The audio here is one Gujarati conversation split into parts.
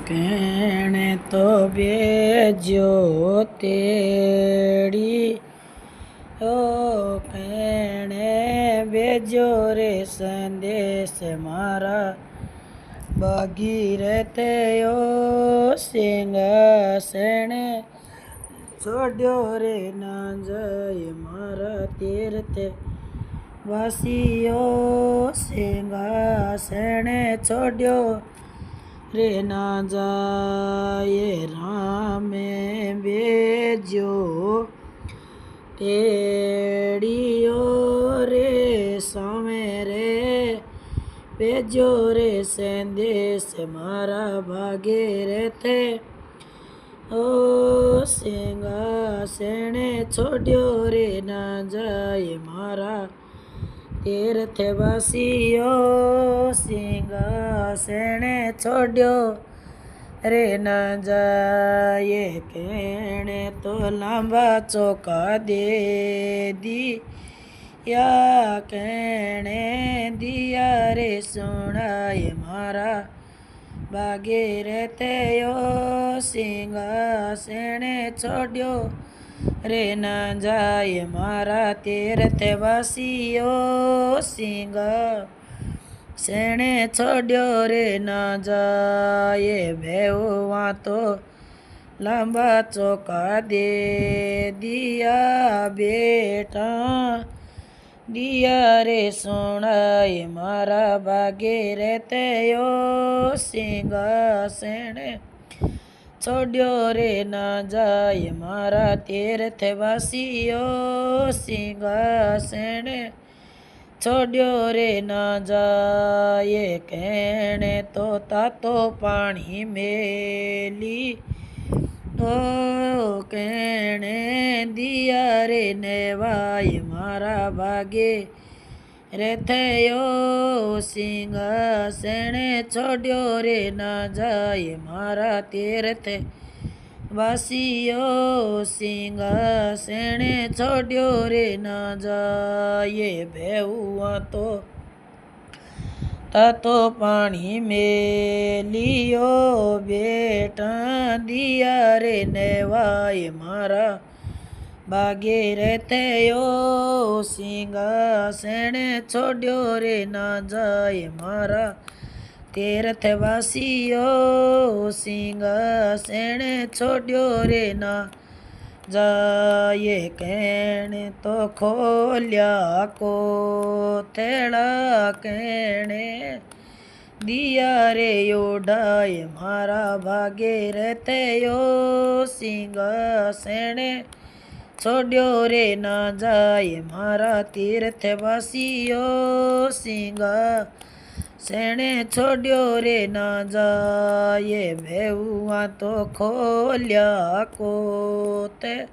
કેણે તો બેજો તેડી ઓ કેણે બેજો રે સંદેશ મારા ભાગીરથ ઓ સિંહાસણે છોડ્યો રે ના જાય મારા તીર્થ વાસીઓ સિંહાસણે છોડ્યો રે ના જાય રામે બેજો તેડીઓ રે સામે રે બેજો રે સંદેશ મારા ભાગીરથ ઓ સિંહાસણે છોડ્યો રે ના જાય મારા તીર્થવાસીઓ સિંહાસણે છોડ્યો રે ના જાય કેણે તો લાંબા ચોકા દે દિયા કેણે દિયા રે સુણાય મારા ભાગીરથ સિંહાસણે છોડ્યો રે ના જાય મારા તીર્થવાસીઓ સિંહાસણે છોડ્યો રે ના જાય ભેવા તો લાંબા ચોકા દે દિયા બેટા દિયા રે સુણાય મારા ભાગીરથ સિંહાસણે છોડ્યો રે ના જાય મારા તીર્થવાસીઓ સિંહાસણે છોડ્યો રે ના જાય કેણે તો તાતો પાણી મેલી ઓ કેણે દિયા રે નેવાય મારા ભાગે રથયો સિંહાસણે છોડ્યો રે ના જાય મારા તીર્થ વાસીઓ સિંહાસણે છોડ્યો રે ના જાય ભેવા તો પાણી મેલિયો બેટા દિયા રે નેવાય મારા ભાગીરથ સિંહાસણે છોડ્યો રે ના જાય મારા તીર્થવાસીઓ સિંહાસણે છોડ્યો રે ના જાય કેણે તો ખોલ્યા કોથળા કેણે દિયા રે ઓઢાય મારા ભાગીરથ સિંહાસણે છોડ્યો રે ના જાય મારા તીર્થવાસીઓ સિંહાસણે છોડ્યો રે ના જાય ભેવા તો ખોલ્યા કોથળા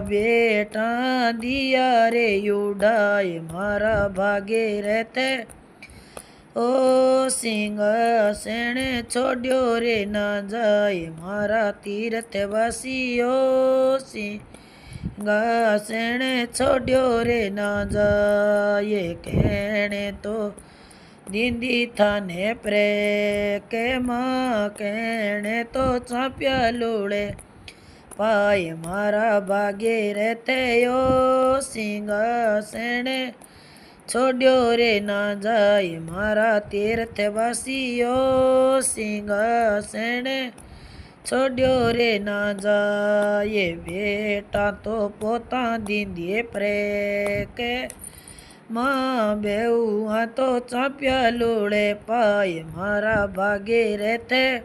બેટા દિયા રે ઉડાય મારા ભાગીરથ સિંહાસણે છોડ્યો રે ના જાય મારા તીર્થવાસીઓ સિંહાસણે છોડ્યો રે ના જાય કેણે તો દીદી થાને પ્રે કે માં કેણે તો ચાપ્યા લોળે પાય મારા ભાગીરથ સિંહાસણે છોડ્યો રે ના જાય મારા તીર્થવાસીઓ સિંહાસણે છોડ્યો રે ના જાય બેટા તો પોતા દીદીએ પ્રે કે માં બેઉ તો ચાપ્યા લોળે પાય મારા ભાગીરથ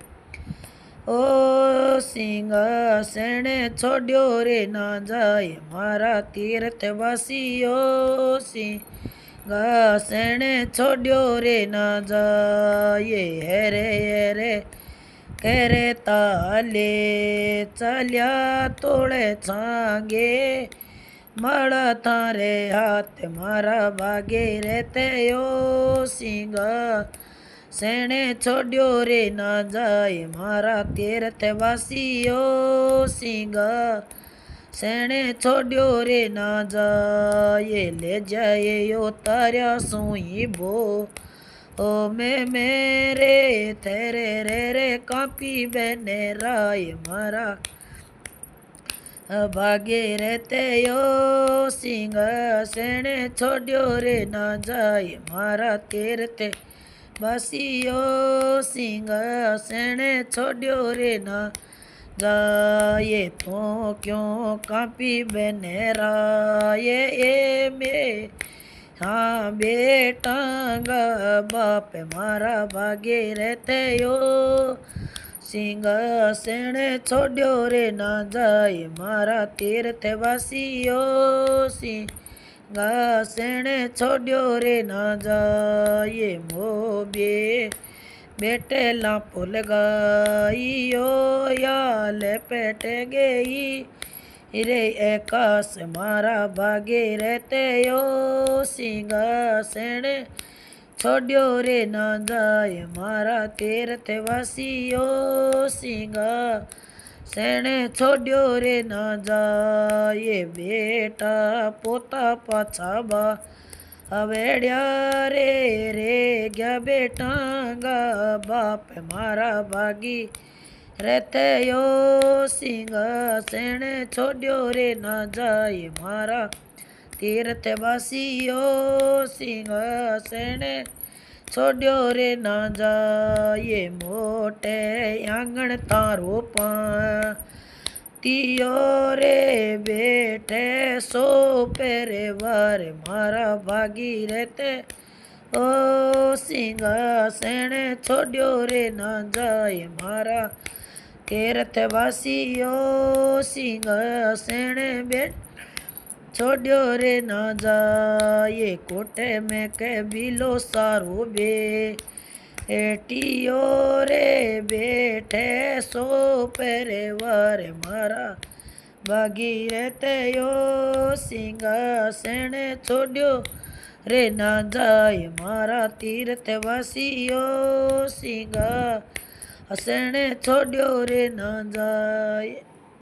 સિંહાસણે છોડ્યો રે ના જાય મારા તીર્થવાસીઓ સિંહાસણે છોડ્યો રે ના જાય હેરે હેરે કેરે તાલે ચાલ્યા તોળે છાંગે માળા તારે હાથ મારા ભાગીરથ સિંહાસણે છોડ્યો રે ના જાય મારા તીર્થવાસીઓ સિંહાસણે છોડ્યો રે ના જાય લે જાય તાર્યા સુઈ ભો ઓ મેરે થેરે રે રે કાપી બેને રાય મારા ભાગે રહેતે યો સિંહાસણે છોડ્યો રે ના જાય મારા તીર્થે વાસીઓ સિંહાસણે છોડ્યો રે ના જાય તો ક્યો કાપી બેને રાય એ બે હા બેટા બાપ મારા ભાગે રહેતે યો સિંહાસણે છોડ્યો રે ના જાય મારા તીર્થ વાસીઓ સિંહાસણે છોડ્યો રે ના જાય મો બે બેટેલા ફૂલ ગાઈઓ યાલ પેટે ગઈ રે એકાશ મારા ભાગે રહેતે યો સિંહાસણે છોડ્યો રે ના જાય મારા તીર્થ વાસીઓ સિંહાસણે છોડ્યો રે ના જાય બેટા પોતા પાછા બા હવેડ્યા રે ગયા બેટા બાપ મારા ભાગી રહેતે યો સિંહાસણે છોડ્યો રે ના જાય મારા તીર્થ વાસીઓ સિંહાસણે છોડ્યો રે ના જાય મોટે આંગણ તારો તિયો રે બેઠે સો પેરે વાર મારા ભાગી રહેતે ઓ સિંહાસણે છોડ્યો રે ના જાય મારા તીર્થ વાસીઓ સિંહાસણે બેઠ છોડ્યો રે ના જાય કોટે મેં કે બીલો સારો બે એટીઓ રે બેઠે સો પેરે વારે મારા ભાગી રહેતે યો સિંહાસણે છોડ્યો રે ના જાય મારા તીર્થ વાસીઓ સિંહાસણે છોડ્યો રે ના જાય.